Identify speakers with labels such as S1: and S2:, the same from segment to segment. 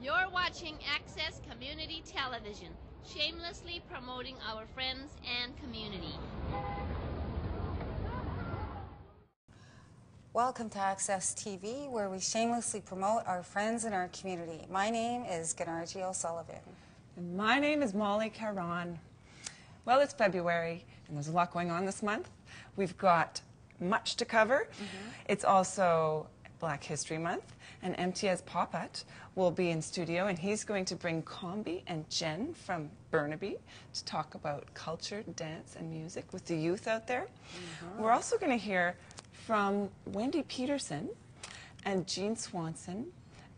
S1: You're watching Access Community Television, shamelessly promoting our friends and community.
S2: Welcome to Access TV, where we shamelessly promote our friends and our community. My name is Ganarji O'Sullivan.
S3: And my name is Molly Caron. Well, it's February, and there's a lot going on this month. We've got much to cover. It's also Black History Month, and MTS Popat will be in studio, and he's going to bring Combi and Jen from Burnaby to talk about culture, dance, and music with the youth out there. We're also going to hear from Wendy Peterson and Jean Swanson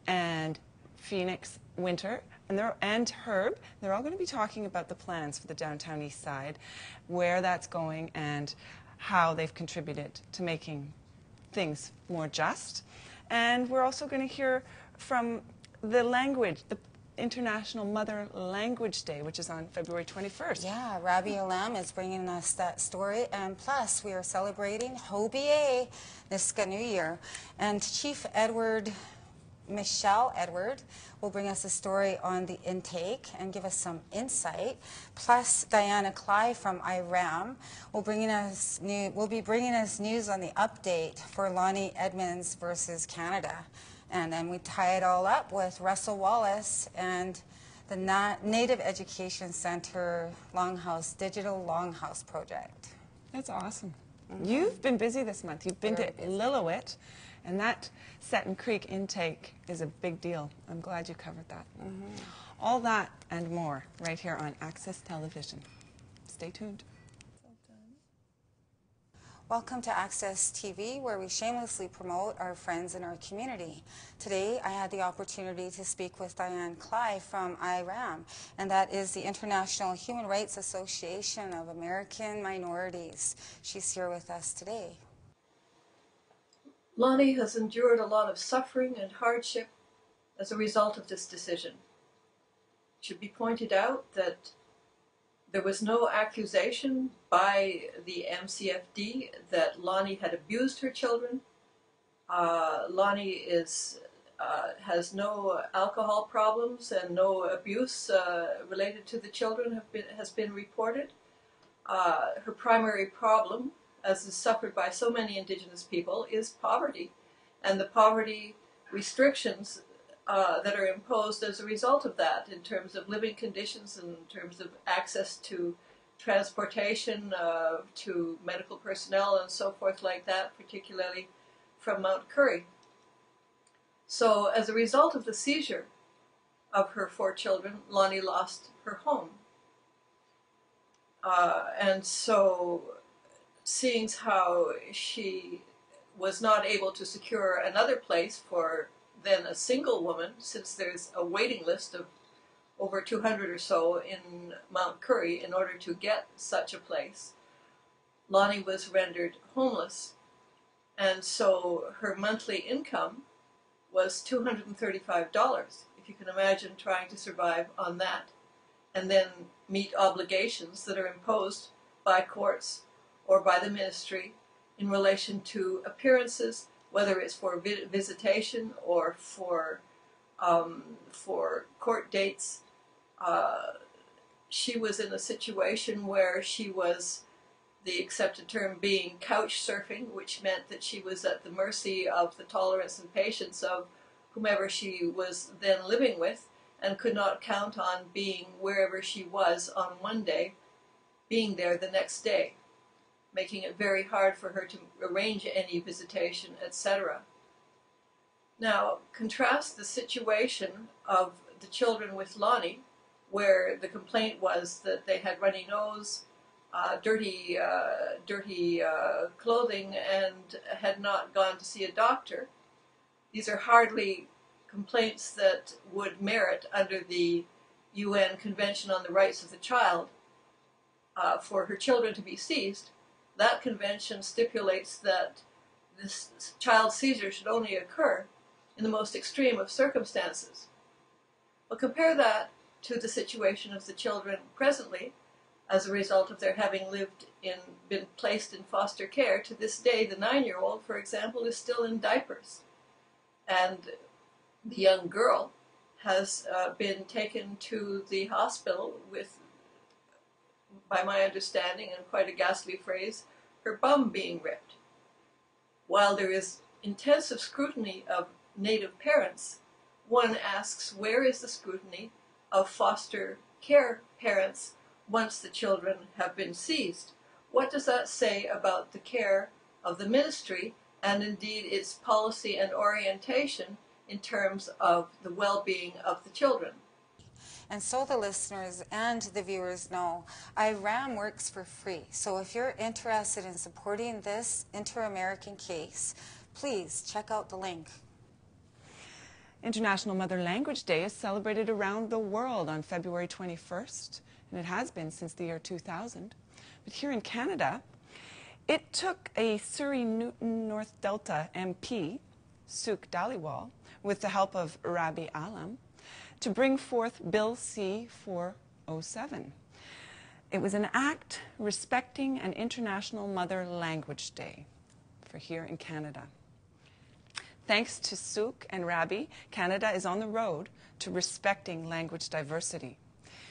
S3: and Phoenix Winter and Herb. They're all going to be talking about the plans for the downtown Eastside, where that's going, and how they've contributed to making things more just. And we're also going to hear from the International Mother Language Day, which is on February 21st.
S2: Yeah, Rabbi Olam is bringing us that story, and plus we are celebrating Hobiyee, Nisga'a New Year. And Chief Michelle Edward will bring us a story on the intake and give us some insight. Plus, Diana Cly from IRAM will be bringing us news on the update for Lonnie Edmonds versus Canada. And then we tie it all up with Russell Wallace and the Native Education Center Digital Longhouse project.
S3: That's awesome. You've been busy this month. You've been to Lillooet, and that Seton Creek intake is a big deal. I'm glad you covered that. All that and more right here on Access Television. Stay tuned.
S2: Welcome to Access TV, where we shamelessly promote our friends in our community. Today, I had the opportunity to speak with Diane Cly from IRAM, and that is the International Human Rights Association of American Minorities. She's here with us today.
S4: Lonnie has endured a lot of suffering and hardship as a result of this decision. It should be pointed out that there was no accusation by the MCFD that Lonnie had abused her children. Lonnie has no alcohol problems, and no abuse related to the children has been reported. Her primary problem, as is suffered by so many Indigenous people, is poverty, and the poverty restrictions that are imposed as a result of that, in terms of living conditions, in terms of access to transportation, to medical personnel and so forth like that, particularly from Mount Currie. So as a result of the seizure of her 4 children, Lonnie lost her home. And so, seeing how she was not able to secure another place for then a single woman, since there's a waiting list of over 200 or so in Mount Currie in order to get such a place, Lonnie was rendered homeless. And so her monthly income was $235. If you can imagine trying to survive on that, and then meet obligations that are imposed by courts or by the ministry in relation to appearances, whether it's for visitation or for court dates. She was in a situation where she was, the accepted term being, couch surfing, which meant that she was at the mercy of the tolerance and patience of whomever she was then living with, and could not count on being wherever she was on one day, being there the next day, making it very hard for her to arrange any visitation, etc. Now, contrast the situation of the children with Lonnie, where the complaint was that they had runny nose, dirty clothing, and had not gone to see a doctor. These are hardly complaints that would merit, under the UN Convention on the Rights of the Child, for her children to be seized. That convention stipulates that this child seizure should only occur in the most extreme of circumstances. Well, compare that to the situation of the children presently, as a result of their having been placed in foster care. To this day, the 9-year-old, for example, is still in diapers. And the young girl has been taken to the hospital with, by my understanding, and quite a ghastly phrase, her bum being ripped. While there is intensive scrutiny of Native parents, one asks, where is the scrutiny of foster care parents once the children have been seized? What does that say about the care of the ministry and indeed its policy and orientation in terms of the well-being of the children?
S2: And so the listeners and the viewers know, IRAM works for free. So if you're interested in supporting this inter-American case, please check out the link.
S3: International Mother Language Day is celebrated around the world on February 21st, and it has been since the year 2000. But here in Canada, it took a Surrey-Newton North Delta MP, Suk Dhaliwal, with the help of Rabi Alam, to bring forth Bill C-407. It was an act respecting an International Mother Language Day for here in Canada. Thanks to Suk and Rabi, Canada is on the road to respecting language diversity.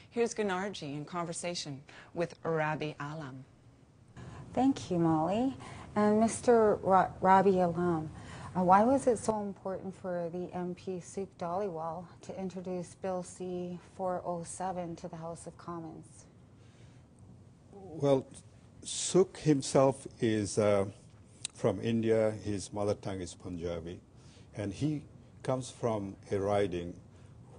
S3: Here's Ganarji in conversation with Rabi Alam.
S2: Thank you, Molly. And Mr. Rabi Alam, why was it so important for the MP Suk Dhaliwal to introduce Bill C-407 to the House of Commons?
S5: Well, Suk himself is from India. His mother tongue is Punjabi. And he comes from a riding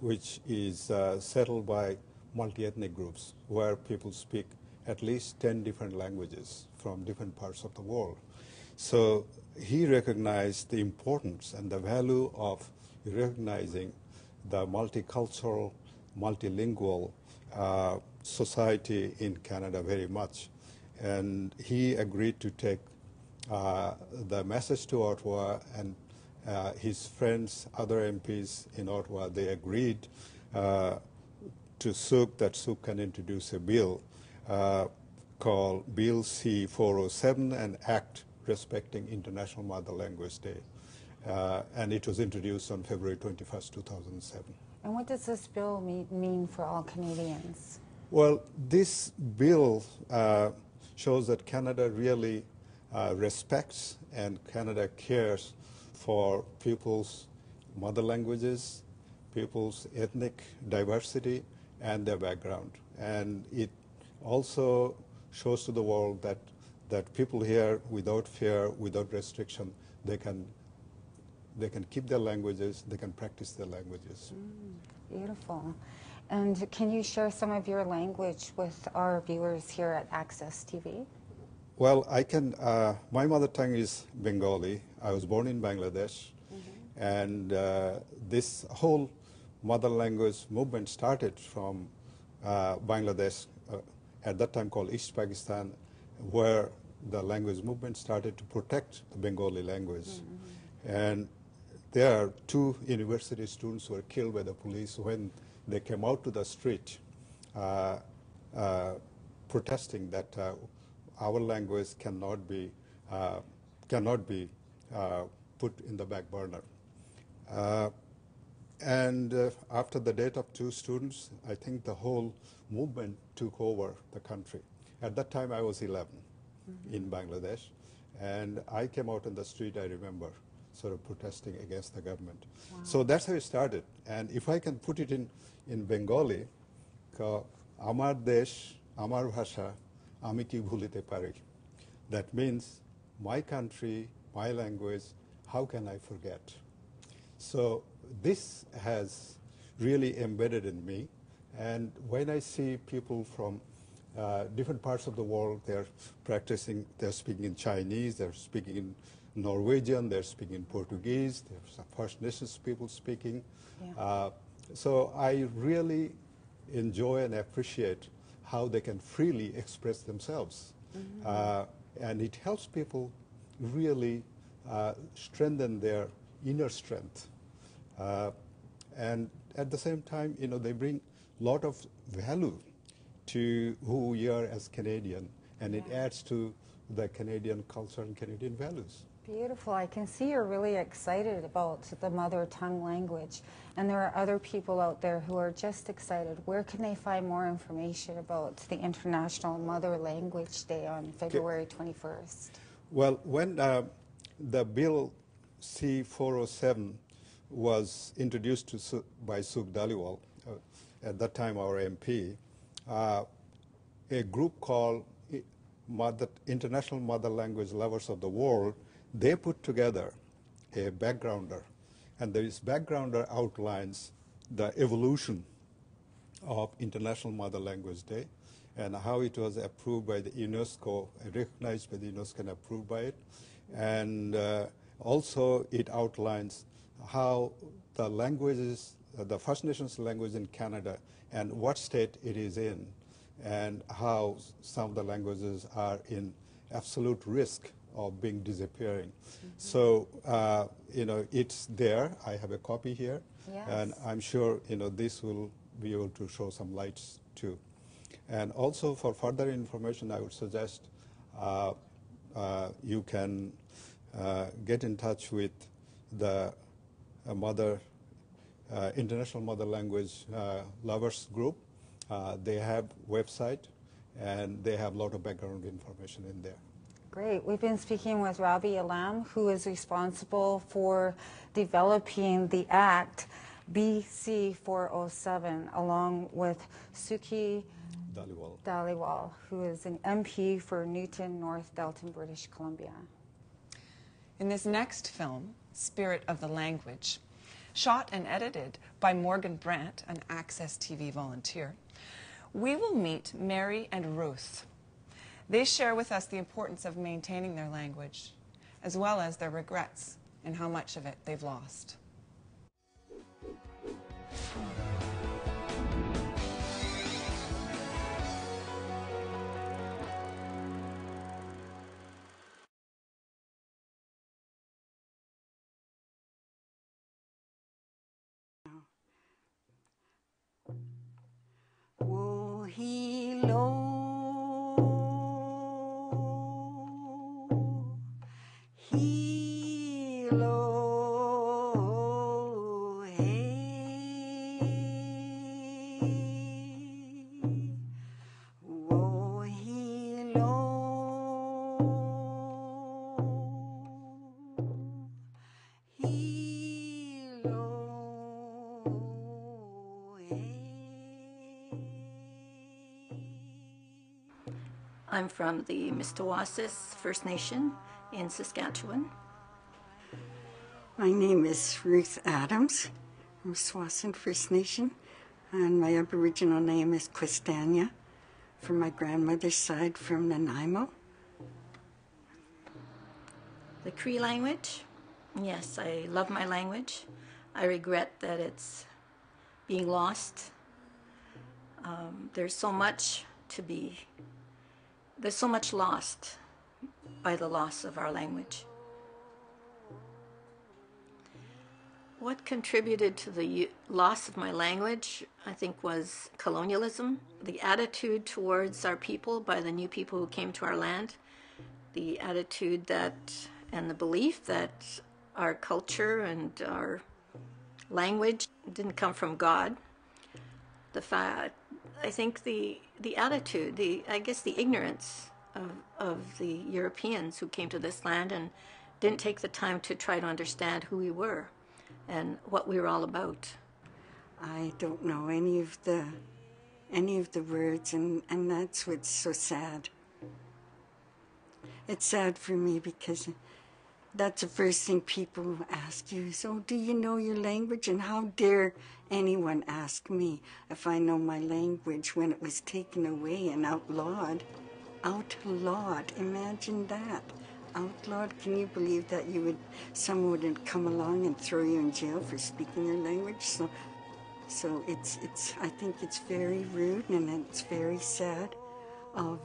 S5: which is settled by multi-ethnic groups where people speak at least 10 different languages from different parts of the world. So he recognized the importance and the value of recognizing the multicultural, multilingual society in Canada very much. And he agreed to take the message to Ottawa, and his friends, other MPs in Ottawa, they agreed to Suk that Suk can introduce a bill called Bill C-407, an act respecting International Mother Language Day. And it was introduced on February 21st, 2007.
S2: And what does this bill mean for all Canadians?
S5: Well, this bill shows that Canada really respects and Canada cares for people's mother languages, people's ethnic diversity, and their background. And it also shows to the world that people here, without fear, without restriction, they can keep their languages, they can practice their languages.
S2: Beautiful. And can you share some of your language with our viewers here at Access TV?
S5: Well, I can. My mother tongue is Bengali. I was born in Bangladesh. And this whole mother language movement started from Bangladesh, at that time called East Pakistan, where the language movement started to protect the Bengali language. And there are 2 university students who were killed by the police when they came out to the street protesting that our language cannot be put in the back burner. And after the death of 2 students, I think the whole movement took over the country. At that time, I was 11 in Bangladesh, and I came out on the street, I remember, sort of protesting against the government. Wow. So that's how it started. And if I can put it in Bengali, Amar Desh, Amar Bhasha, Ami ki bhulite pari. That means, my country, my language, how can I forget? So this has really embedded in me. And when I see people from different parts of the world, they're practicing, they're speaking in Chinese, they're speaking in Norwegian, they're speaking in Portuguese, there's some First Nations people speaking. Yeah. So I really enjoy and appreciate how they can freely express themselves. And it helps people really strengthen their inner strength. And at the same time, they bring a lot of value to who we are as Canadian, and it adds to the Canadian culture and Canadian values.
S2: Beautiful. I can see you're really excited about the mother tongue language. And there are other people out there who are just excited. Where can they find more information about the International Mother Language Day on February 21st?
S5: Well, when the Bill C-407 was introduced by Suk Dhaliwal, at that time our MP, a group called International Mother Language Lovers of the World, they put together a backgrounder, and this backgrounder outlines the evolution of International Mother Language Day and how it was approved by the UNESCO, recognized by the UNESCO and approved by it. And also it outlines how the languages, the First Nations language in Canada and what state it is in, and how some of the languages are in absolute risk of being disappearing. Mm-hmm. So, it's there. I have a copy here. Yes. And I'm sure, this will be able to show some lights too. And also for further information, I would suggest you can get in touch with the International Mother Language Lovers Group. They have website, and they have a lot of background information in there.
S2: Great. We've been speaking with Rabi Alam, who is responsible for developing the Act BC 407, along with Suki Dhaliwal, who is an MP for Newton, North Delton, British Columbia.
S3: In this next film, Spirit of the Language, shot and edited by Morgan Brandt, an Access TV volunteer, we will meet Mary and Ruth. They share with us the importance of maintaining their language, as well as their regrets and how much of it they've lost.
S6: I'm from the Mistawasis First Nation in Saskatchewan.
S7: My name is Ruth Adams from Swasin First Nation, and my Aboriginal name is Quistania, from my grandmother's side from Nanaimo.
S6: The Cree language, yes, I love my language. I regret that it's being lost. There's so much lost by the loss of our language. What contributed to the loss of my language, I think, was colonialism, the attitude towards our people by the new people who came to our land, the attitude and the belief that our culture and our language didn't come from God. I think the attitude, I guess the ignorance of the Europeans who came to this land and didn't take the time to try to understand who we were and what we were all about.
S7: I don't know any of the words, and that's what's so sad. It's sad for me because that's the first thing people ask you is, oh, do you know your language? And how dare anyone ask me if I know my language when it was taken away and outlawed? Outlawed, imagine that. Outlawed, can you believe that someone would come along and throw you in jail for speaking your language? So I think it's very rude and it's very sad of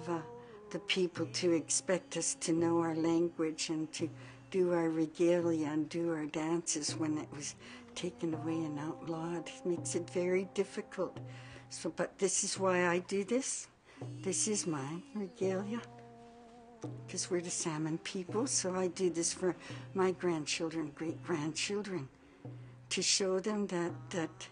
S7: the people to expect us to know our language and to do our regalia and do our dances when it was taken away and outlawed. It makes it very difficult. But this is why I do this. This is my regalia. because we're the Salmon people, so I do this for my grandchildren, great-grandchildren, to show them that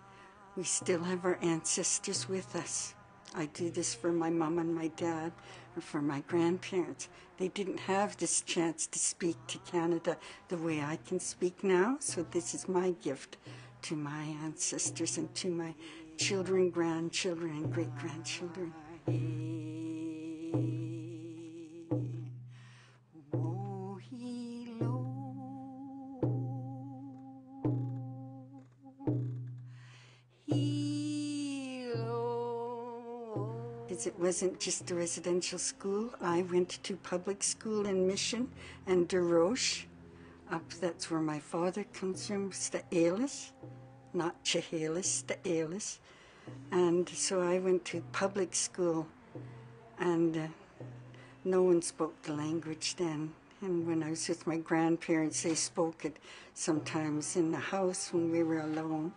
S7: we still have our ancestors with us. I do this for my mom and my dad, or for my grandparents. They didn't have this chance to speak to Canada the way I can speak now, so this is my gift to my ancestors and to my children, grandchildren, and great-grandchildren. It wasn't just a residential school. I went to public school in Mission and Desroches. That's where my father comes from, Sta'elis, not Chehalis, Sta'elis. And so I went to public school, and no one spoke the language then. And when I was with my grandparents, they spoke it sometimes in the house when we were alone.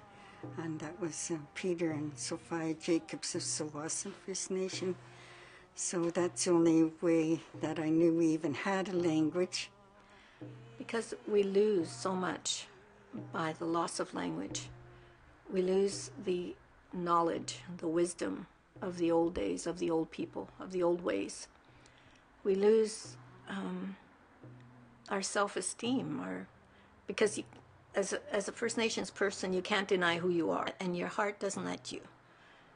S7: And that was Peter and Sophia Jacobs of Tsawwassen First Nation. So that's the only way that I knew we even had a language.
S6: Because we lose so much by the loss of language. We lose the knowledge, the wisdom of the old days, of the old people, of the old ways. We lose our self-esteem, because as a First Nations person, you can't deny who you are, and your heart doesn't let you.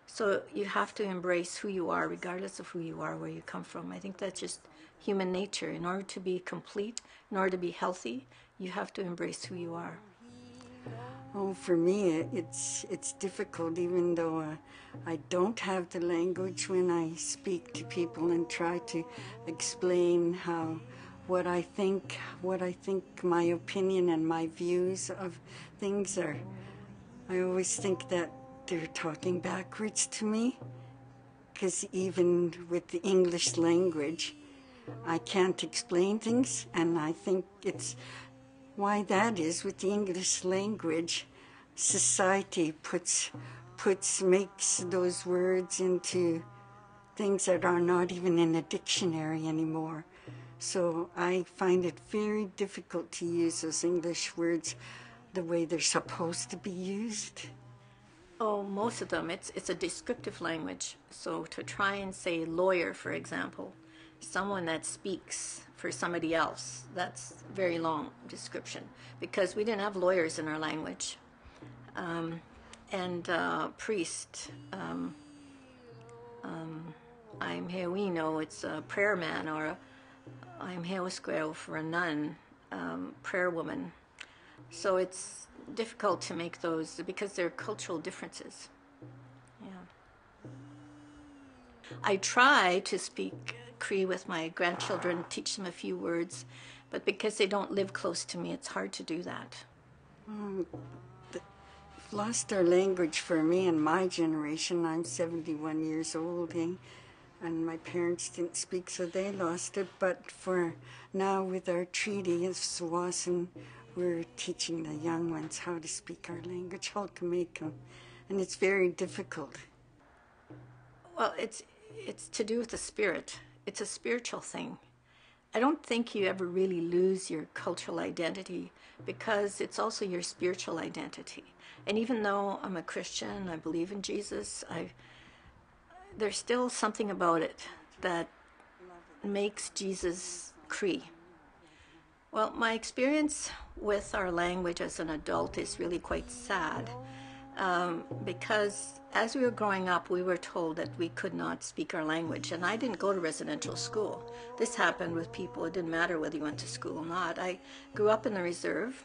S6: So you have to embrace who you are, regardless of who you are, where you come from. I think that's just human nature. In order to be complete, in order to be healthy, you have to embrace who you are.
S7: Oh, for me, it's difficult, even though I don't have the language when I speak to people and try to explain what I think my opinion and my views of things are. I always think that they're talking backwards to me, because even with the English language, I can't explain things, and I think it's why that is. With the English language, society makes those words into things that are not even in a dictionary anymore. So I find it very difficult to use those English words the way they're supposed to be used.
S6: Oh, most of them, it's a descriptive language. So to try and say lawyer, for example, someone that speaks for somebody else, that's a very long description, because we didn't have lawyers in our language. Priest, I'm here, we know it's a prayer man, or I'm here for a nun, prayer woman. So it's difficult to make those because they're cultural differences. Yeah. I try to speak Cree with my grandchildren, teach them a few words, but because they don't live close to me, it's hard to do that.
S7: Lost our language for me and my generation. I'm 71 years old, and my parents didn't speak, so they lost it. But for now, with our treaty of Tsawwassen, we're teaching the young ones how to speak our language, Halkamekum, and it's very difficult.
S6: Well, it's to do with the spirit. It's a spiritual thing. I don't think you ever really lose your cultural identity, because it's also your spiritual identity. And even though I'm a Christian, I believe in Jesus, there's still something about it that makes Jesus Cree. Well, my experience with our language as an adult is really quite sad, because as we were growing up, we were told that we could not speak our language. And I didn't go to residential school. This happened with people. It didn't matter whether you went to school or not. I grew up in the reserve,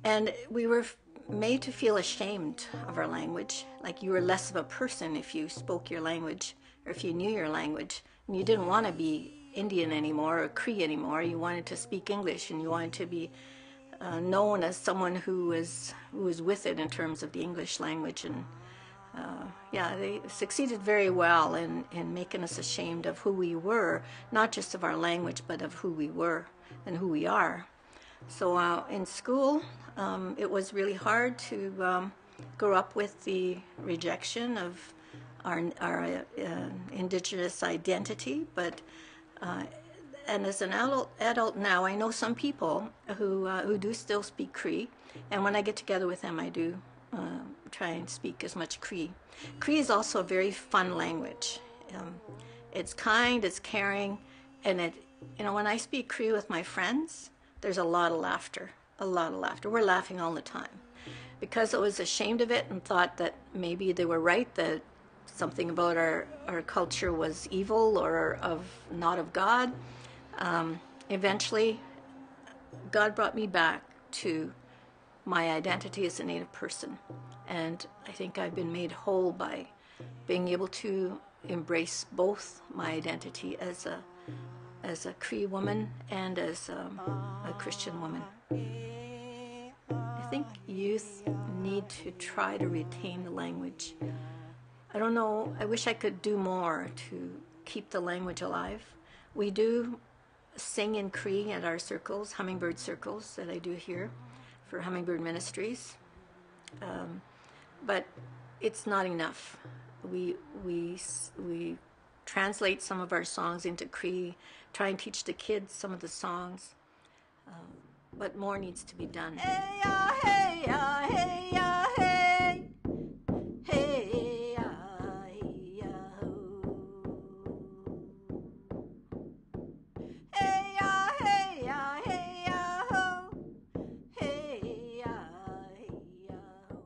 S6: and we were made to feel ashamed of our language, like you were less of a person if you spoke your language or if you knew your language, and you didn't want to be Indian anymore or Cree anymore. You wanted to speak English, and you wanted to be known as someone who was with it in terms of the English language. And they succeeded very well in making us ashamed of who we were, not just of our language, but of who we were and who we are. So in school, it was really hard to grow up with the rejection of our Indigenous identity, but And as an adult now, I know some people who do still speak Cree, and when I get together with them, I do try and speak as much Cree. Cree is also a very fun language. It's kind, it's caring, and when I speak Cree with my friends, there's a lot of laughter, a lot of laughter. We're laughing all the time. Because I was ashamed of it and thought that maybe they were right, that something about our culture was evil or not of God. Eventually, God brought me back to my identity as a Native person. And I think I've been made whole by being able to embrace both my identity as a Cree woman and as a Christian woman. I think youth need to try to retain the language. I don't know, I wish I could do more to keep the language alive. We do sing in Cree at our circles, hummingbird circles that I do here for Hummingbird Ministries. But it's not enough. We translate some of our songs into Cree, try and teach the kids some of the songs, but more needs to be done. Hey ya, hey ya, hey ya, hey. Hey ya, hey ya, ho. Hey ya, hey ya, hey ya, ho. Hey ya, hey ya, ho.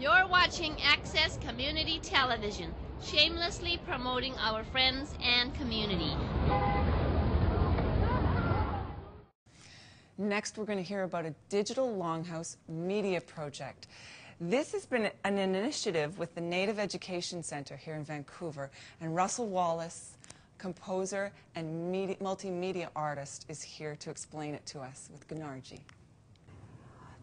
S1: You're watching Access Community Television, shamelessly promoting our friends and community.
S3: Next, we're going to hear about a digital longhouse media project. This has been an initiative with the Native Education Center here in Vancouver, and Russell Wallace, composer and multimedia artist, is here to explain it to us with Gunarji.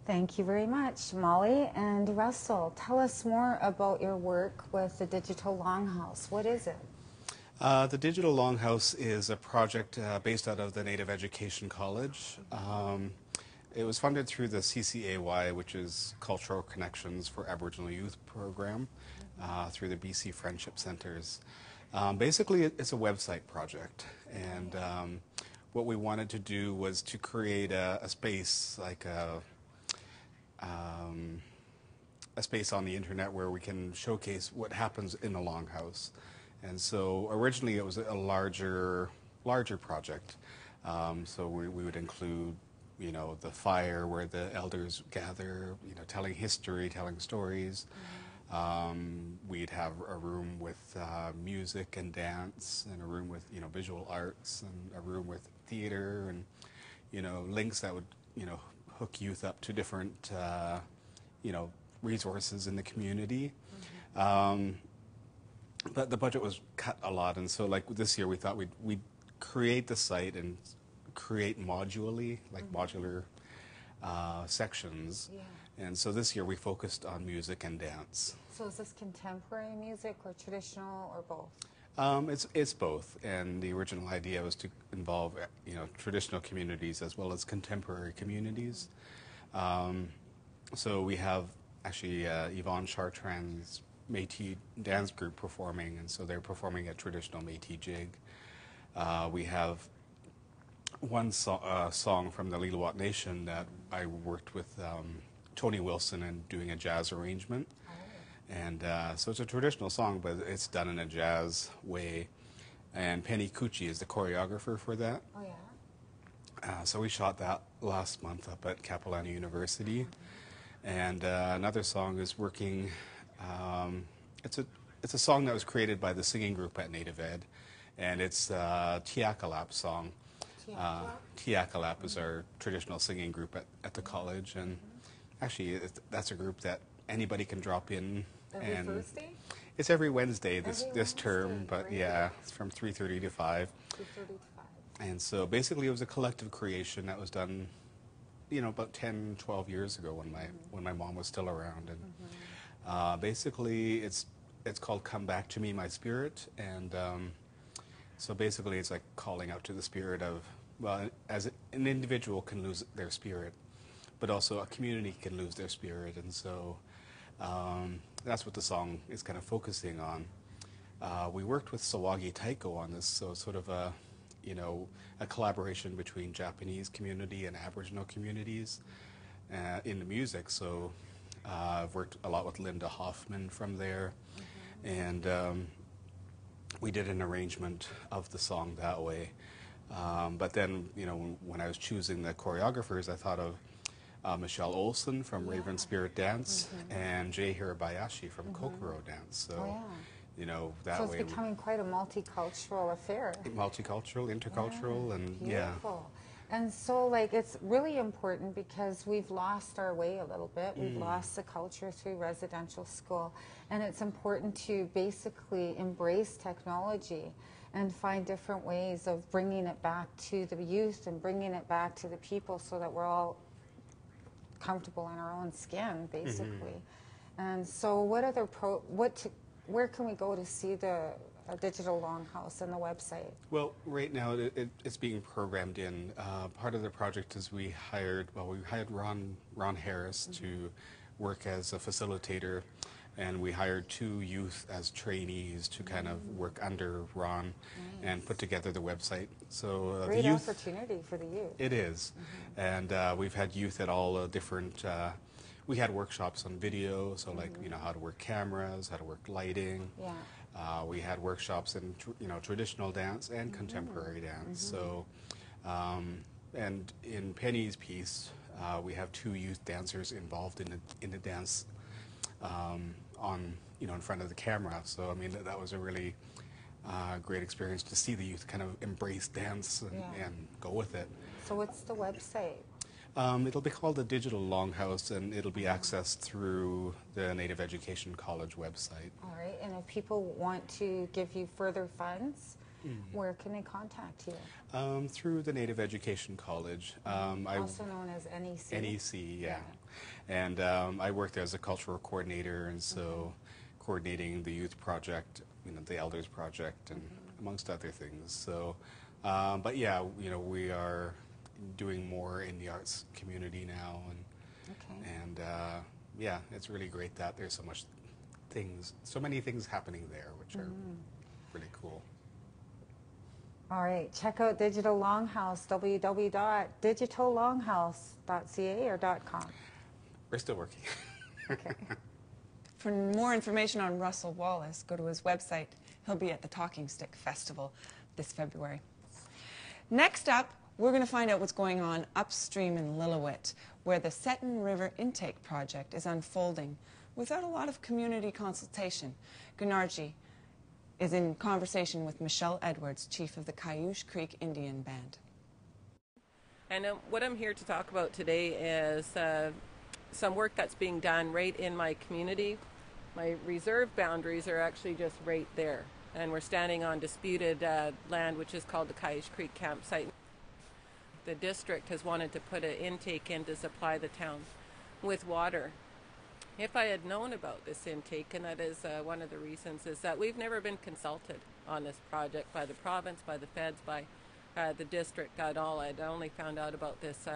S2: Thank you very much, Molly. And Russell, tell us more about your work with the Digital Longhouse. What is it?
S8: The Digital Longhouse is a project based out of the Native Education College. It was funded through the CCAY, which is Cultural Connections for Aboriginal Youth program, through the BC Friendship Centers. Basically, it's a website project, and what we wanted to do was to create a space, like a space on the internet where we can showcase what happens in a longhouse. And so originally it was a larger project. So we would include, the fire where the elders gather, telling history, telling stories. We'd have a room with music and dance, and a room with, visual arts, and a room with theater, and, links that would, hook youth up to different, resources in the community. But the budget was cut a lot, and so like this year we thought we'd create the site and create modularly, like modular sections. Yeah. And so this year we focused on music and dance.
S2: So is this contemporary music or traditional or both?
S8: It's both, and the original idea was to involve traditional communities as well as contemporary communities. So we have actually Yvonne Chartrand's Métis dance group performing, and so they're performing a traditional Métis jig. We have one song from the Lillooet Nation that I worked with Tony Wilson and doing a jazz arrangement. And so it's a traditional song, but it's done in a jazz way. And Penny Cucci is the choreographer for that.
S2: Oh, yeah?
S8: So we shot that last month up at Capilano University. And another song is working. It's a song that was created by the singing group at Native Ed, and it's a Tiakalap song. Tiakalap is our traditional singing group at the college, and actually that's a group that anybody can drop in.
S2: Every Thursday?
S8: It's every Wednesday this term,
S2: Wednesday,
S8: but
S2: right?
S8: yeah, it's from 3:30 to 5.
S2: 3:30 to 5.
S8: And so basically it was a collective creation that was done, about 10, 12 years ago when my mom was still around. And basically it's called Come Back to Me, My Spirit. And so basically it's like calling out to the spirit of, well, as an individual can lose their spirit, but also a community can lose their spirit. And so that's what the song is kind of focusing on. we worked with Sawagi Taiko on this, so sort of a, you know, a collaboration between Japanese community and Aboriginal communities in the music. So I've worked a lot with Linda Hoffman from there, and we did an arrangement of the song that way. But then, you know, when I was choosing the choreographers, I thought of Michelle Olsen from Raven Spirit Dance and Jay Hirabayashi from Kokoro Dance. So, you know, that way.
S2: So it's becoming quite a multicultural affair.
S8: Multicultural, intercultural, and
S2: beautiful. And so, like, it's really important because we've lost our way a little bit. We've lost the culture through residential school. And it's important to basically embrace technology and find different ways of bringing it back to the youth and bringing it back to the people so that we're all comfortable in our own skin, basically. And so what other where can we go to see the digital longhouse and the website?
S8: Well, right now it's being programmed in. Part of the project is we hired Ron Harris to work as a facilitator, and we hired 2 youth as trainees to kind of work under Ron and put together the website. So
S2: great
S8: the youth,
S2: opportunity for the youth.
S8: It is, and we've had youth at all different. We had workshops on video, so like you know how to work cameras, how to work lighting. We had workshops in traditional dance and contemporary dance. So, and in Penny's piece, we have 2 youth dancers involved in the dance in front of the camera. So I mean that was a really great experience to see the youth kind of embrace dance and go with it.
S2: So what's the website?
S8: It'll be called the Digital Longhouse, and it'll be accessed through the Native Education College website.
S2: All right, and if people want to give you further funds, where can they contact you?
S8: Through the Native Education College.
S2: Also known as NEC?
S8: NEC, yeah. And I work there as a cultural coordinator, and so coordinating the youth project, the Elders Project, and amongst other things. So, but yeah, we are doing more in the arts community now, and yeah, it's really great that there's so many things happening there, which are really cool.
S2: All right, check out Digital Longhouse, www.digitallonghouse.ca or .com.
S8: We're still working.
S2: Okay.
S3: For more information on Russell Wallace, go to his website. He'll be at the Talking Stick Festival this February. Next up, we're going to find out what's going on upstream in Lillooet, where the Seton River Intake Project is unfolding without a lot of community consultation. Gunarji is in conversation with Michelle Edwards, chief of the Cayoosh Creek Indian Band.
S9: And what I'm here to talk about today is some work that's being done right in my community. My reserve boundaries are actually just right there, and we're standing on disputed land, which is called the Cayoosh Creek campsite. The district has wanted to put an intake in to supply the town with water. If I had known about this intake, and that is one of the reasons, is that we've never been consulted on this project by the province, by the feds, by the district at all. I'd only found out about this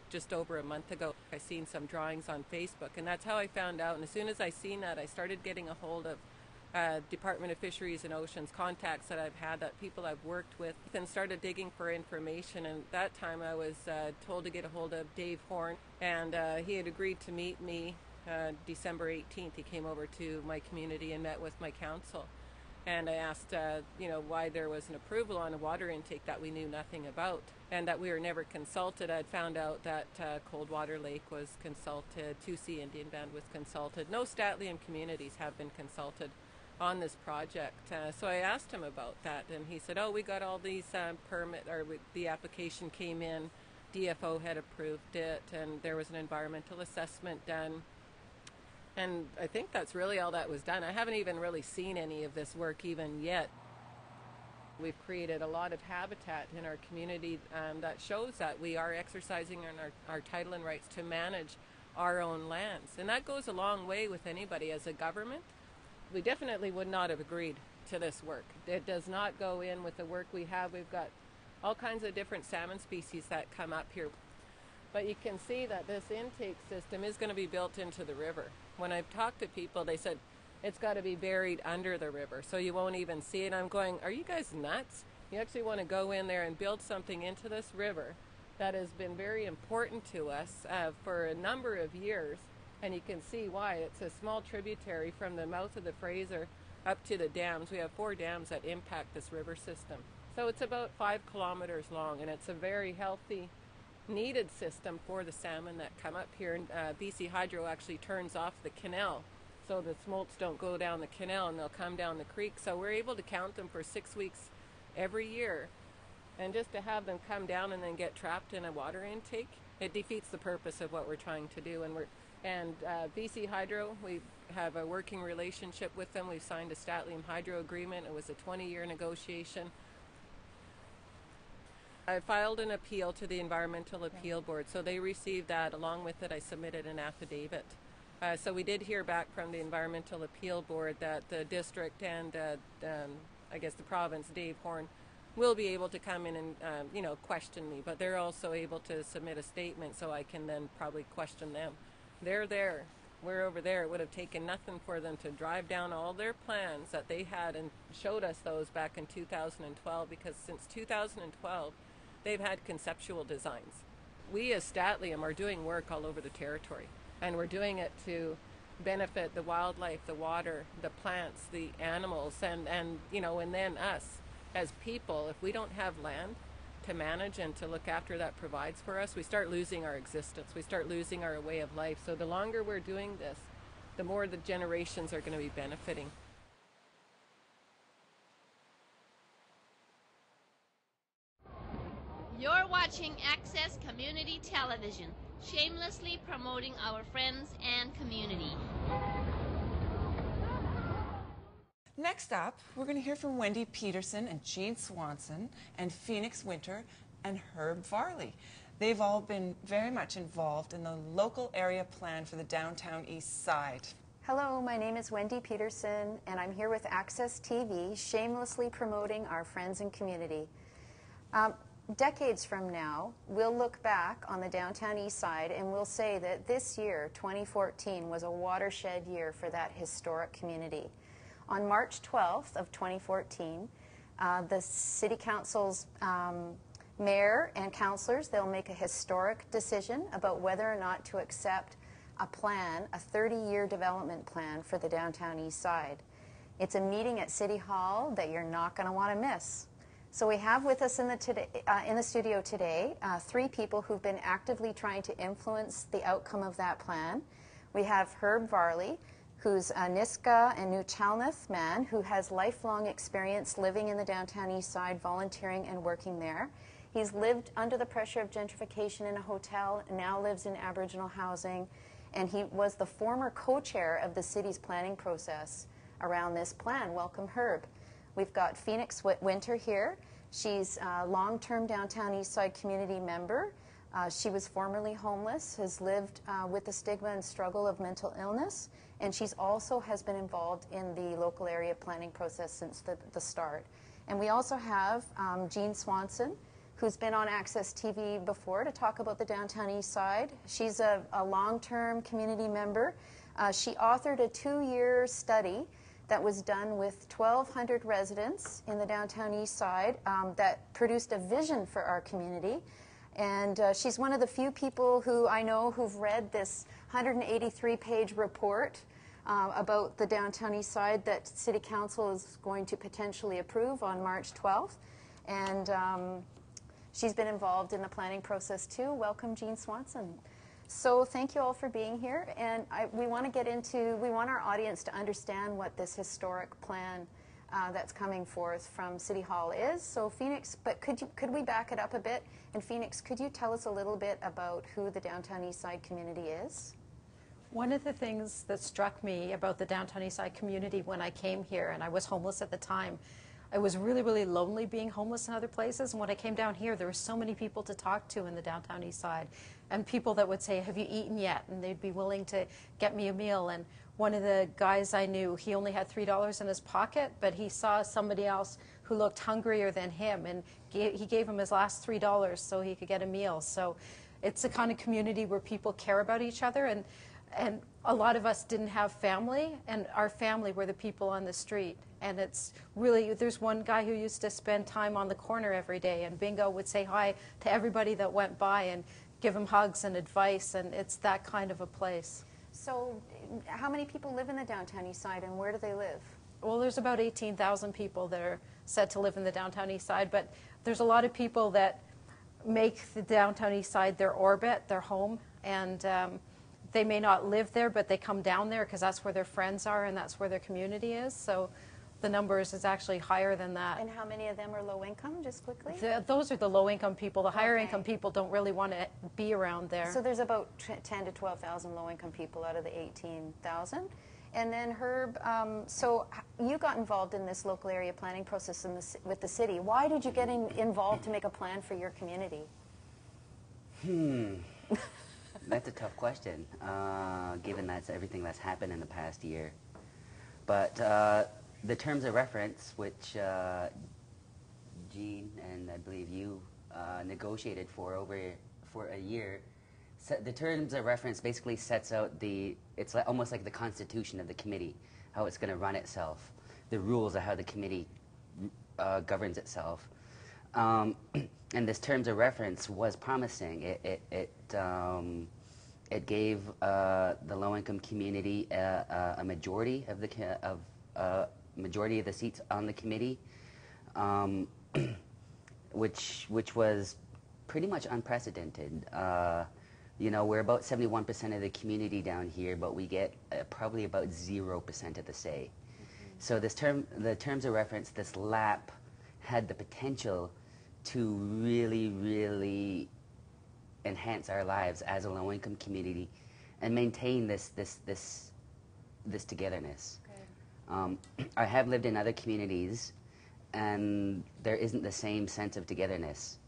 S9: just over a month ago. I seen some drawings on Facebook, and that's how I found out. And as soon as I seen that, I started getting a hold of Department of Fisheries and Oceans contacts that I've had, that people I've worked with, and started digging for information. And at that time I was told to get a hold of Dave Horn, and he had agreed to meet me December 18th. He came over to my community and met with my council. And I asked, why there was an approval on a water intake that we knew nothing about, and that we were never consulted. I'd found out that Coldwater Lake was consulted, 2C Indian Band was consulted. No Statlian communities have been consulted on this project. So I asked him about that, and he said, we got all these the application came in, DFO had approved it, and there was an environmental assessment done. And I think that's really all that was done. I haven't even really seen any of this work even yet. We've created a lot of habitat in our community that shows that we are exercising our title and rights to manage our own lands. And that goes a long way with anybody. As a government, we definitely would not have agreed to this work. It does not go in with the work we have. We've got all kinds of different salmon species that come up here. But you can see that this intake system is going to be built into the river. When I've talked to people, they said, It's got to be buried under the river, so you won't even see it. I'm going, are you guys nuts? You actually want to go in there and build something into this river that has been very important to us for a number of years, and you can see why. It's a small tributary from the mouth of the Fraser up to the dams. We have 4 dams that impact this river system. So it's about 5 kilometers long, and it's a very healthy, needed system for the salmon that come up here. And BC Hydro actually turns off the canal, so the smolts don't go down the canal and they'll come down the creek. So we're able to count them for 6 weeks every year. And just to have them come down and then get trapped in a water intake, it defeats the purpose of what we're trying to do. And BC Hydro, we have a working relationship with them. We've signed a Statlium Hydro agreement. It was a 20-year negotiation. I filed an appeal to the Environmental Appeal Board, so they received that. Along with it, I submitted an affidavit. So we did hear back from the Environmental Appeal Board that the district and I guess the province, Dave Horn, will be able to come in and question me, but they're also able to submit a statement so I can then probably question them. They're there. We're over there. It would have taken nothing for them to drive down all their plans that they had and showed us those back in 2012, because since 2012 they've had conceptual designs. We as Statlium are doing work all over the territory, and we're doing it to benefit the wildlife, the water, the plants, the animals, and then us as people. If we don't have land to manage and to look after that provides for us, we start losing our existence. We start losing our way of life. So the longer we're doing this, the more the generations are going to be benefiting.
S1: You're watching Access Community Television, shamelessly promoting our friends and community.
S3: Next up, we're going to hear from Wendy Peterson and Jean Swanson and Phoenix Winter and Herb Varley. They've all been very much involved in the local area plan for the downtown East Side.
S10: Hello, my name is Wendy Peterson, and I'm here with Access TV, shamelessly promoting our friends and community. Decades from now, we'll look back on the downtown East Side and we'll say that this year, 2014, was a watershed year for that historic community. On March 12th of 2014, the City Council's mayor and councillors, they'll make a historic decision about whether or not to accept a plan, a 30-year development plan for the downtown East Side. It's a meeting at City Hall that you're not going to want to miss. So we have with us in the studio today 3 people who've been actively trying to influence the outcome of that plan. We have Herb Varley, who's a Nisga'a and New Chalmouth man who has lifelong experience living in the downtown East Side, volunteering and working there. He's lived under the pressure of gentrification in a hotel, now lives in Aboriginal housing, and he was the former co-chair of the city's planning process around this plan. Welcome, Herb. We've got Phoenix Winter here. She's a long-term downtown East Side community member. She was formerly homeless, has lived with the stigma and struggle of mental illness, and she's also has been involved in the local area planning process since the start. And we also have Jean Swanson, who's been on Access TV before to talk about the downtown East Side. She's a long-term community member. She authored a 2-year study that was done with 1,200 residents in the downtown East Side that produced a vision for our community. And she's one of the few people who I know who've read this 183-page report about the downtown East Side that City Council is going to potentially approve on March 12th. And she's been involved in the planning process too. Welcome, Jean Swanson. So thank you all for being here, and we want our audience to understand what this historic plan that's coming forth from City Hall is. So Phoenix, but could we back it up a bit? And Phoenix, could you tell us a little bit about who the Downtown East Side community is?
S6: One of the things that struck me about the Downtown East Side community when I came here, and I was homeless at the time, I was really, really lonely being homeless in other places. And when I came down here, there were so many people to talk to in the Downtown East Side. And people that would say, have you eaten yet? And they'd be willing to get me a meal. And one of the guys I knew, he only had $3 in his pocket, but he saw somebody else who looked hungrier than him. And he gave him his last $3 so he could get a meal. So it's the kind of community where people care about each other. And
S11: a lot of us didn't have family, and our family were the people on the street. And it's really, there's one guy who used to spend time on the corner every day, and Bingo would say hi to everybody that went by and give them hugs and advice, and it's that kind of a place.
S10: So how many people live in the downtown Eastside, and where do they live?
S11: Well, there's about 18,000 people that are said to live in the downtown Eastside, but there's a lot of people that make the downtown Eastside their orbit, their home, and they may not live there, but they come down there because that's where their friends are and that's where their community is. So the numbers is actually higher than that.
S10: And how many of them are low income, just quickly?
S11: Those are the low income people. The higher income people don't really want to be around there.
S10: So there's about 10 to 12,000 low income people out of the 18,000. And then Herb, so you got involved in this local area planning process with the city. Why did you get involved to make a plan for your community?
S12: That's a tough question, given that's everything that's happened in the past year. But the terms of reference, which Jean and I believe you negotiated for a year, the terms of reference basically sets out it's almost like the constitution of the committee, how it's going to run itself, the rules of how the committee governs itself. And this terms of reference was promising. It gave the low-income community a majority of the seats on the committee, which was pretty much unprecedented. You know, we're about 71% of the community down here, but we get probably about 0% of the say. So the terms of reference, this LAP, had the potential to really, really enhance our lives as a low-income community and maintain this togetherness. I have lived in other communities, and there isn't the same sense of togetherness.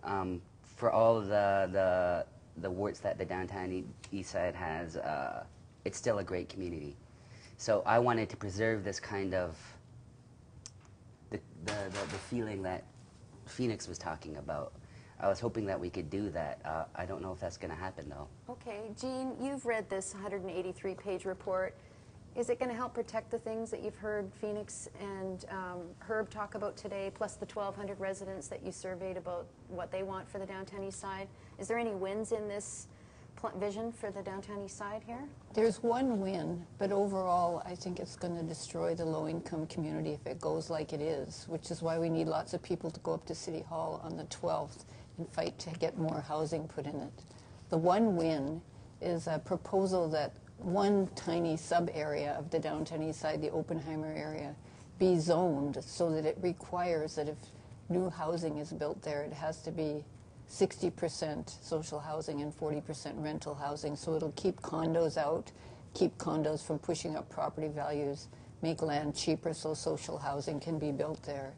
S12: Right. For all of the warts that the downtown Eastside has, it's still a great community. So I wanted to preserve this kind of the feeling that Phoenix was talking about. I was hoping that we could do that. I don't know if that's going to happen, though. Okay,
S10: Jean, you've read this 183-page report. Is it going to help protect the things that you've heard Phoenix and Herb talk about today, plus the 1,200 residents that you surveyed about what they want for the downtown Eastside? Is there any wins in this vision for the downtown Eastside here?
S13: There's one win, but overall I think it's going to destroy the low-income community if it goes like it is, which is why we need lots of people to go up to City Hall on the 12th and fight to get more housing put in it. The one win is a proposal that one tiny sub-area of the downtown Eastside, the Oppenheimer area, be zoned so that it requires that if new housing is built there, it has to be 60% social housing and 40% rental housing. So it'll keep condos out, keep condos from pushing up property values, make land cheaper so social housing can be built there.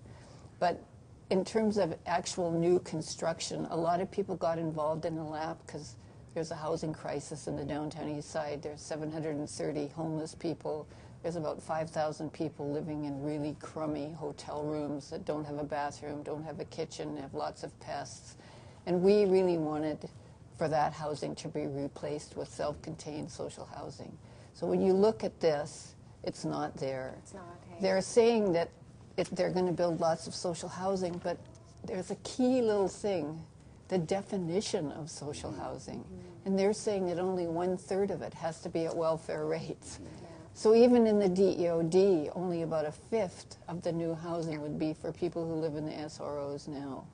S13: But in terms of actual new construction, a lot of people got involved in the LAP because there's a housing crisis in the downtown Eastside. There's 730 homeless people. There's about 5,000 people living in really crummy hotel rooms that don't have a bathroom, don't have a kitchen, have lots of pests. And we really wanted for that housing to be replaced with self-contained social housing. So when you look at this, it's not there.
S10: It's not. Hey.
S13: They're saying that they're going to build lots of social housing, but there's a key little thing, the definition of social housing. And they're saying that only 1/3 of it has to be at welfare rates. So even in the DEOD, only about 1/5 of the new housing would be for people who live in the SROs now.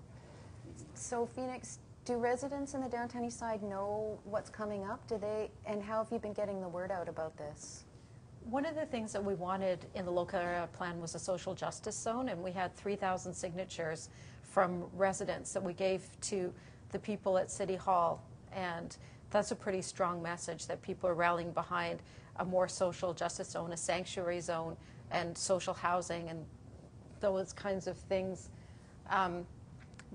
S10: So Phoenix, do residents in the downtown Eastside know what's coming up? Do they, and how have you been getting the word out about this?
S11: One of the things that we wanted in the local area plan was a social justice zone, and we had 3,000 signatures from residents that we gave to the people at City Hall, and that's a pretty strong message that people are rallying behind a more social justice zone, a sanctuary zone, and social housing, and those kinds of things.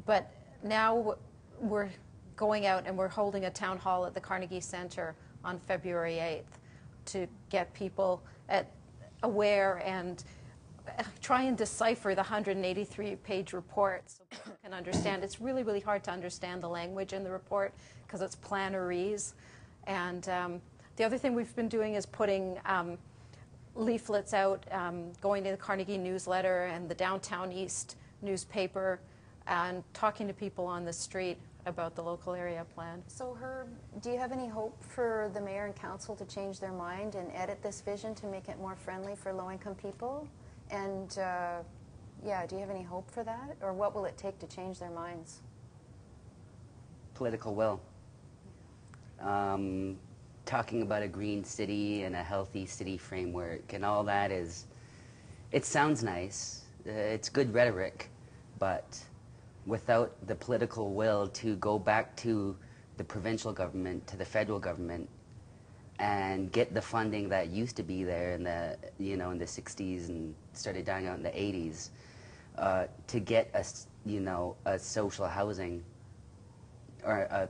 S11: But now we're going out and we're holding a town hall at the Carnegie Center on February 8th to get people aware and try and decipher the 183-page report so people can understand. It's really, really hard to understand the language in the report because it's plannerese. And The other thing we've been doing is putting leaflets out, going to the Carnegie newsletter and the Downtown East newspaper, and talking to people on the street about the local area plan.
S10: So Herb, do you have any hope for the mayor and council to change their mind and edit this vision to make it more friendly for low-income people? And yeah, do you have any hope for that? Or what will it take to change their minds?
S12: Political will. Talking about a green city and a healthy city framework and all that is, it sounds nice, it's good rhetoric, but without the political will to go back to the provincial government, to the federal government, and get the funding that used to be there in the, you know, in the 60s and started dying out in the 80s, to get a, you know, a social housing or a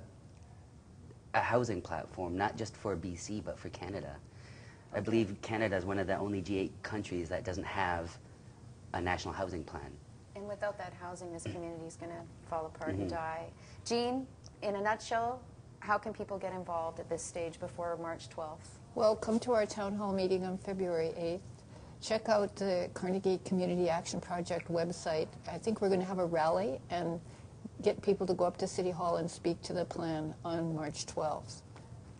S12: housing platform, not just for BC but for Canada. I believe Canada is one of the only G8 countries that doesn't have a national housing plan.
S10: And without that housing, this community is going to fall apart and die. Jean, in a nutshell, how can people get involved at this stage before March 12th?
S13: Well, come to our town hall meeting on February 8th. Check out the Carnegie Community Action Project website. I think we're going to have a rally and get people to go up to City Hall and speak to the plan on March 12th.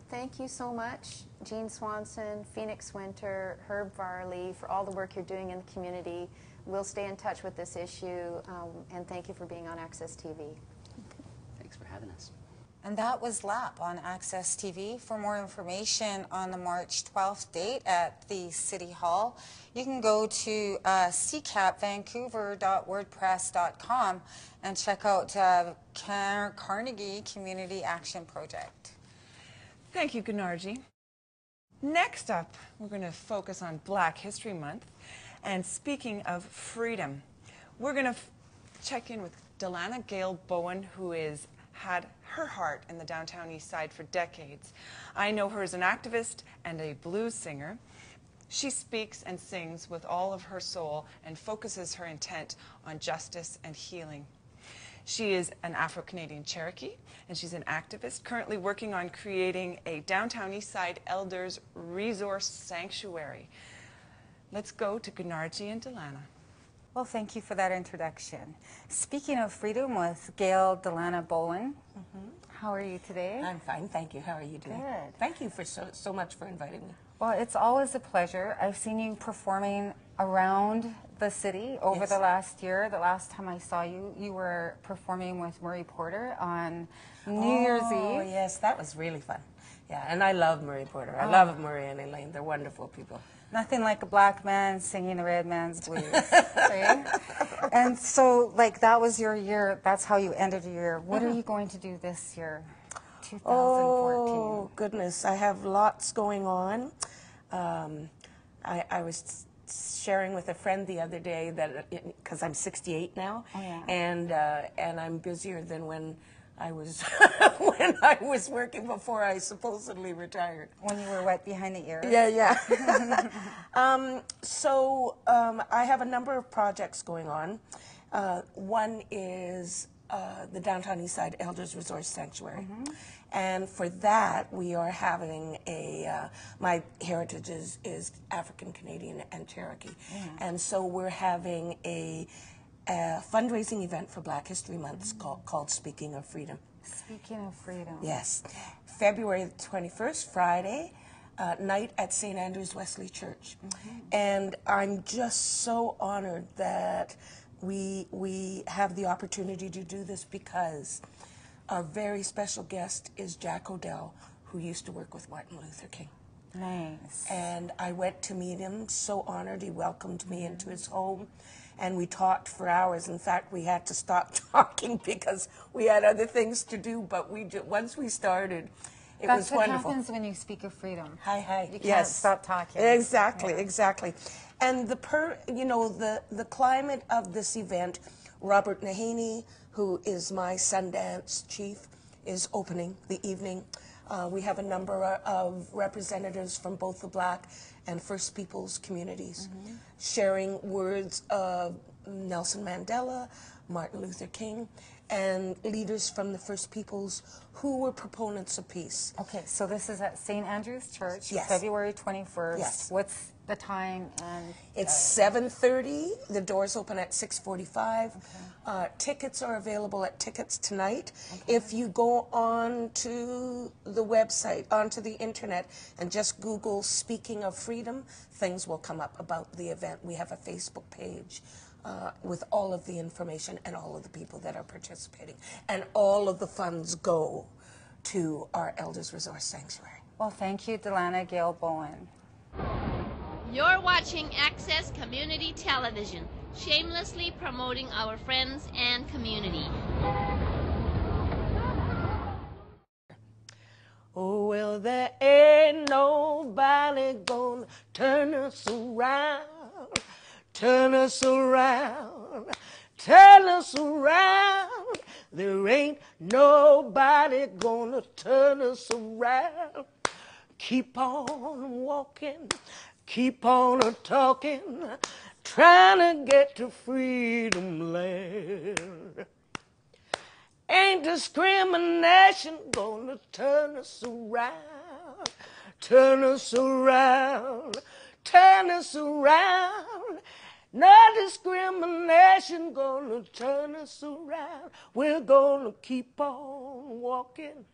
S10: Thank you so much, Jean Swanson, Phoenix Winter, Herb Varley, for all the work you're doing in the community. We'll stay in touch with this issue, and thank you for being on Access TV.
S12: Thanks for having us.
S2: And that was LAP on Access TV. For more information on the March 12th date at the City Hall, you can go to ccapvancouver.wordpress.com and check out Carnegie Community Action Project.
S3: Thank you, Gunarji. Next up, we're going to focus on Black History Month. And speaking of freedom, we're going to check in with Delana Gale Bowen, who has had her heart in the downtown Eastside for decades. I know her as an activist and a blues singer. She speaks and sings with all of her soul and focuses her intent on justice and healing. She is an Afro-Canadian Cherokee, and she's an activist currently working on creating a downtown Eastside Elders Resource Sanctuary. Let's go to Gunarji and Delana.
S2: Well, thank you for that introduction. Speaking of freedom with Gail Delana Bowen, how are you today?
S14: I'm fine, thank you. How are you doing?
S2: Good.
S14: Thank you for so much for inviting me.
S2: Well, it's always a pleasure. I've seen you performing around the city over the last year. The last time I saw you, you were performing with Murray Porter on New Year's Eve.
S14: Oh, yes, that was really fun. Yeah, and I love Murray Porter. I love Murray and Elaine. They're wonderful people.
S2: Nothing like a black man singing the red man's blues, right? And so, like, that was your year. That's how you ended your year. What are you going to do this year, 2014?
S14: Oh, goodness. I have lots going on. I was sharing with a friend the other day that, because I'm 68 now, and I'm busier than when I was when I was working before I supposedly retired.
S2: When you were wet behind the ears?
S14: Yeah, yeah. I have a number of projects going on. One is the Downtown Eastside Elders Resource Sanctuary. And for that, we are having my heritage is African Canadian and Cherokee. And so we're having a fundraising event for Black History Month called Speaking of Freedom.
S2: Speaking of Freedom.
S14: Yes. February 21st, Friday, night at St. Andrew's Wesley Church. And I'm just so honored that we have the opportunity to do this because our very special guest is Jack O'Dell, who used to work with Martin Luther King.
S2: Nice.
S14: And I went to meet him, so honored. He welcomed me into his home. And we talked for hours. In fact, we had to stop talking because we had other things to do. But once we started, it was wonderful.
S2: That's what happens when you speak of freedom.
S14: Hi.
S2: You can't stop talking.
S14: Exactly, exactly. And the climate of this event, Robert Nahaney, who is my Sundance chief, is opening the evening. We have a number of representatives from both the Black and First Peoples communities sharing words of Nelson Mandela, Martin Luther King, and leaders from the First Peoples who were proponents of peace.
S2: Okay, so this is at St. Andrew's Church,
S14: Yes.
S2: February 21st.
S14: Yes.
S2: What's the time? And
S14: It's 7:30. The doors open at 6:45. Tickets are available at Tickets Tonight. If you go on to the website, onto the internet, and just Google Speaking of Freedom, things will come up about the event. We have a Facebook page with all of the information and all of the people that are participating. And all of the funds go to our Elders Resource Sanctuary.
S2: Well, thank you, Delana Gail Bowen.
S1: You're watching Access Community Television, shamelessly promoting our friends and community.
S14: Oh, well, there ain't nobody gonna turn us around, turn us around, turn us around. There ain't nobody gonna turn us around. Keep on walking, keep on talking, trying to get to freedom land. Ain't discrimination gonna turn us around, turn us around, turn us around. No discrimination gonna turn us around. We're gonna keep on walking,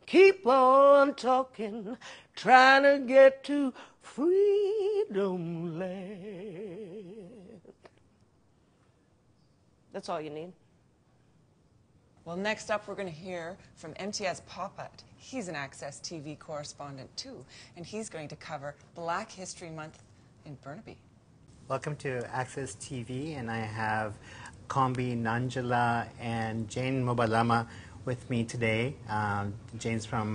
S14: keep on talking, trying to get to freedom land. That's all you need.
S3: Well, next up, we're going to hear from MTS Popput. He's an Access TV correspondent, too, and he's going to cover Black History Month in Burnaby.
S15: Welcome to Access TV, and I have Kombi Nanjala and Jane Mobalama with me today. Jane's from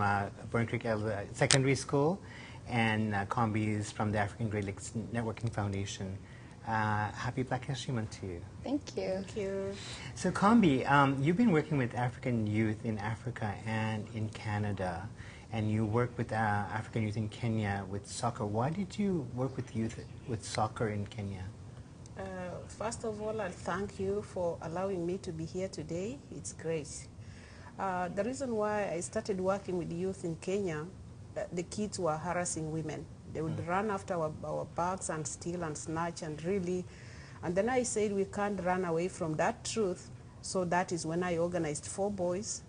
S15: Burn Creek Secondary School, and Kombi is from the African Great Lakes Networking Foundation. Happy Black History Month to you.
S13: Thank you.
S14: Thank you.
S15: So Kombi, you've been working with African youth in Africa and in Canada, and you work with African youth in Kenya with soccer. Why did you work with youth with soccer in Kenya?
S16: First of all, I'll thank you for allowing me to be here today. It's great. The reason why I started working with youth in Kenya, the kids were harassing women. They would run after our bags and steal and snatch and really, and then I said we can't run away from that truth. So that is when I organized 4 boys.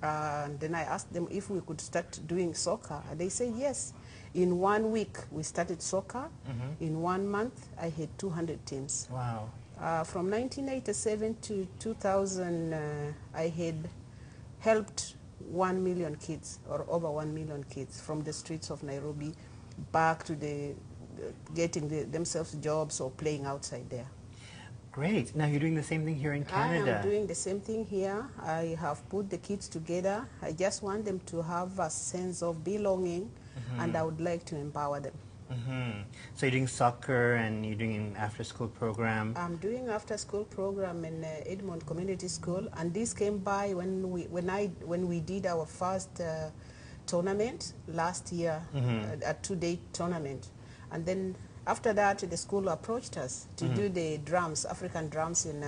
S16: And then I asked them if we could start doing soccer. And they said yes. In 1 week, we started soccer. In 1 month, I had 200 teams.
S15: Wow.
S16: From 1987 to 2000, I had helped 1 million kids, or over 1 million kids, from the streets of Nairobi back to getting themselves jobs or playing outside there.
S15: Great. Now you're doing the same thing here in Canada.
S16: I am doing the same thing here. I have put the kids together. I just want them to have a sense of belonging, and I would like to empower them.
S15: So you're doing soccer and you're doing an after-school program.
S16: I'm doing after-school program in Edmond Community School, and this came by when we did our first tournament last year, a 2-day tournament, and then after that the school approached us to do the drums, African drums in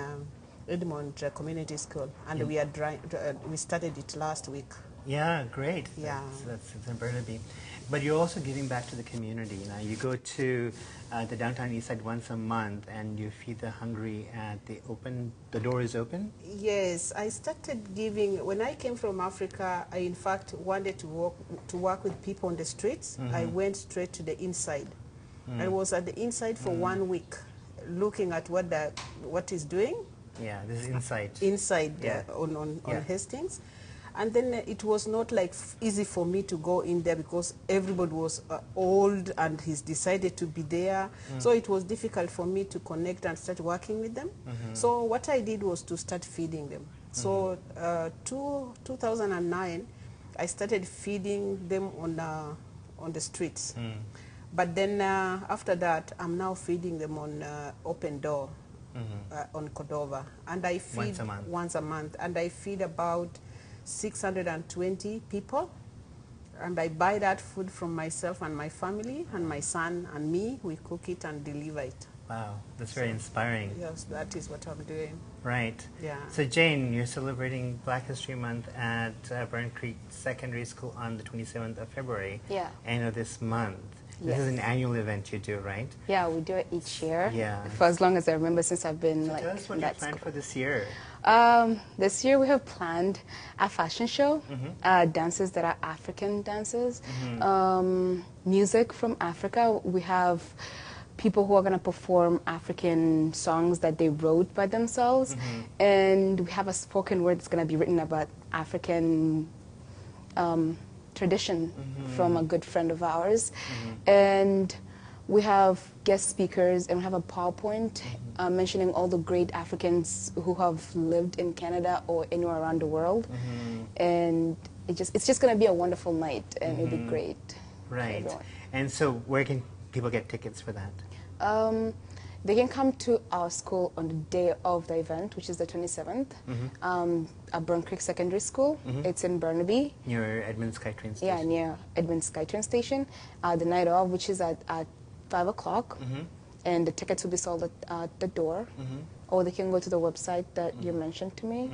S16: Edmond Community School, and we started it last week.
S15: Yeah, great.
S16: Yeah,
S15: that's in Burnaby. But you're also giving back to the community. Now you go to the downtown Eastside once a month, and you feed the hungry at the door is open?
S16: Yes, I started giving, when I came from Africa, I in fact wanted to work with people on the streets. I went straight to the inside. I was at the inside for 1 week, looking at what is doing.
S15: Yeah, this is inside.
S16: Inside, yeah. on Hastings. And then it was not like easy for me to go in there because everybody was old and he's decided to be there. So it was difficult for me to connect and start working with them. So what I did was to start feeding them. So 2009, I started feeding them on the streets. But then after that, I'm now feeding them on Open Door on Cordova. And I feed once a month. And I feed about 620 people, and I buy that food from myself and my family, and my son and me, we cook it and deliver it.
S15: Wow, that's very inspiring.
S16: Yes, that is what I'm doing.
S15: Right.
S16: Yeah.
S15: So Jane, you're celebrating Black History Month at Burn Creek Secondary School on the 27th of February.
S17: Yeah.
S15: End of this month.
S17: Yes.
S15: This is an annual event you do, right?
S17: Yeah, we do it each year.
S15: Yeah.
S17: For as long as I remember, since I've been
S15: So tell us what you planned for this year.
S17: This year we have planned a fashion show, dances that are African dances, music from Africa. We have people who are going to perform African songs that they wrote by themselves, and we have a spoken word that's going to be written about African tradition from a good friend of ours, and we have guest speakers, and we have a PowerPoint mentioning all the great Africans who have lived in Canada or anywhere around the world, and it's just going to be a wonderful night, and it'll be great.
S15: Right. And so where can people get tickets for that?
S17: They can come to our school on the day of the event, which is the 27th, at Burn Creek Secondary School. It's in Burnaby.
S15: Near Edmund SkyTrain Station.
S17: Yeah, near Edmund SkyTrain Station. The night of, which is at 5 o'clock. And the tickets will be sold at the door. Or they can go to the website that you mentioned to me,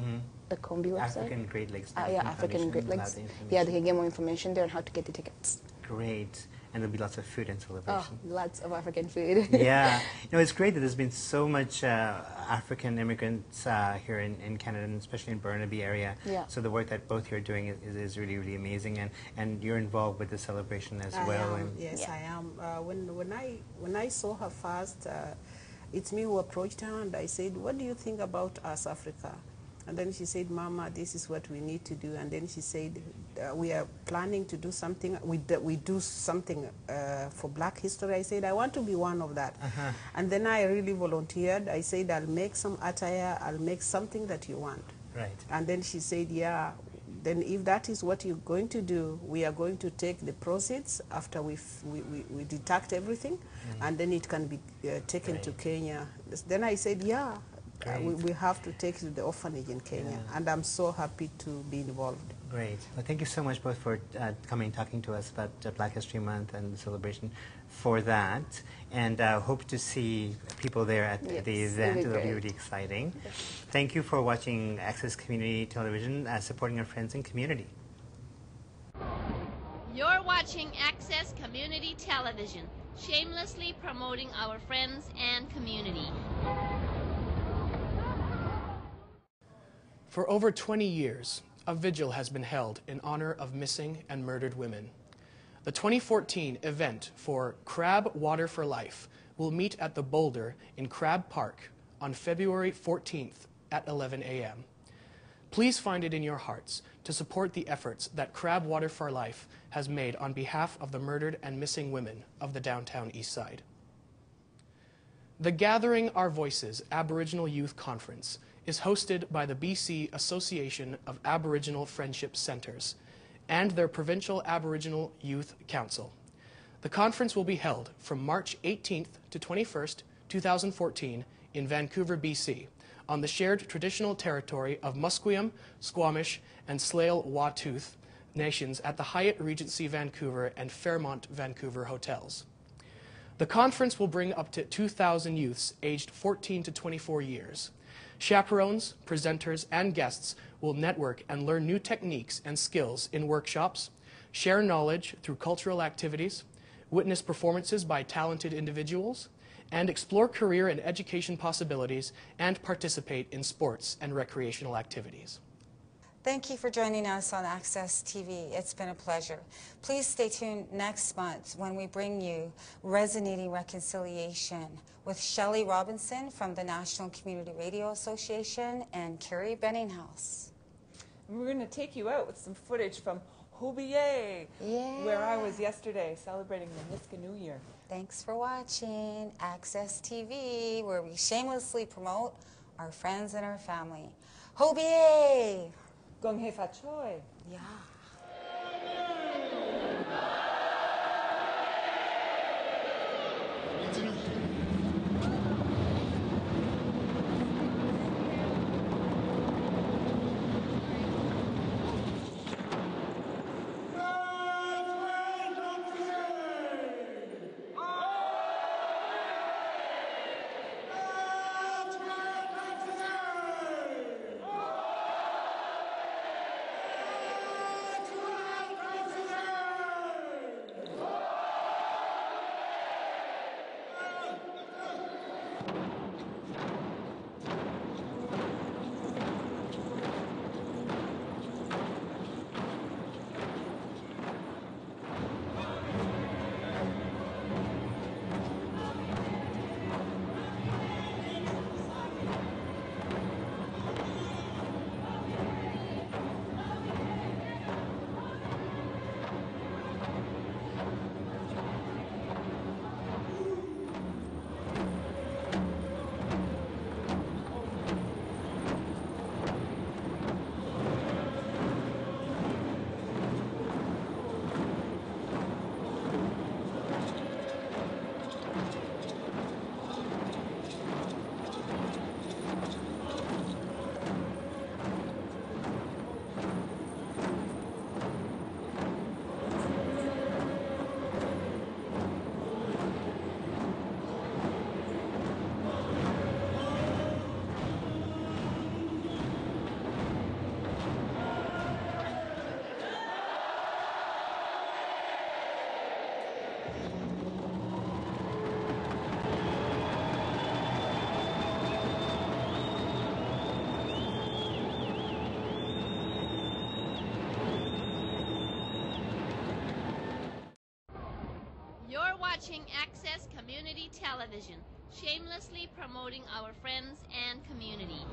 S17: the Combi website.
S15: African Great Lakes.
S17: Yeah, African Great Lakes. Yeah, they can get more information there on how to get the tickets.
S15: Great. And there'll be lots of food and celebration.
S17: Oh, lots of African food.
S15: Yeah. It's great that there's been so much African immigrants here in Canada, and especially in Burnaby area.
S17: Yeah.
S15: So the work that both you're doing is really, really amazing, and you're involved with the celebration as well.
S16: I am. Yes, I am. When I saw her first, it's me who approached her, and I said, "What do you think about us, Africa?" And then she said, "Mama, this is what we need to do." And then she said, "We are planning to do something. We do something for Black history." I said, "I want to be one of that." And then I really volunteered. I said, "I'll make some attire. I'll make something that you want."
S15: Right.
S16: And then she said, "Yeah. Then if that is what you're going to do, we are going to take the proceeds after we deduct everything, and then it can be taken to Kenya." Then I said, "Yeah." We have to take to the orphanage in Kenya, and I'm so happy to be involved.
S15: Great. Well, thank you so much both for coming and talking to us about Black History Month and the celebration for that. And hope to see people there at the event. It'll be really exciting. Thank you for watching Access Community Television, supporting our friends and community.
S1: You're watching Access Community Television, shamelessly promoting our friends and community.
S18: For over 20 years, a vigil has been held in honor of missing and murdered women. The 2014 event for Crab Water for Life will meet at the Boulder in Crab Park on February 14th at 11 a.m. Please find it in your hearts to support the efforts that Crab Water for Life has made on behalf of the murdered and missing women of the downtown Eastside. The Gathering Our Voices Aboriginal Youth Conference is hosted by the BC Association of Aboriginal Friendship Centres and their Provincial Aboriginal Youth Council. The conference will be held from March 18th to 21st, 2014 in Vancouver, BC, on the shared traditional territory of Musqueam, Squamish, and Tsleil-Waututh nations at the Hyatt Regency Vancouver and Fairmont Vancouver hotels. The conference will bring up to 2,000 youths aged 14 to 24 years. Chaperones, presenters, and guests will network and learn new techniques and skills in workshops, share knowledge through cultural activities, witness performances by talented individuals, and explore career and education possibilities and participate in sports and recreational activities.
S2: Thank you for joining us on Access TV. It's been a pleasure. Please stay tuned next month when we bring you Resonating Reconciliation with Shelley Robinson from the National Community Radio Association and Carrie Benninghouse.
S3: We're going to take you out with some footage from Hobiyee, where I was yesterday celebrating the Nisga'a New Year.
S2: Thanks for watching Access TV, where we shamelessly promote our friends and our family. Hobiyee!
S3: Gong hei fa choi.
S2: Yeah.
S1: You're watching Access Community Television, shamelessly promoting our friends and community.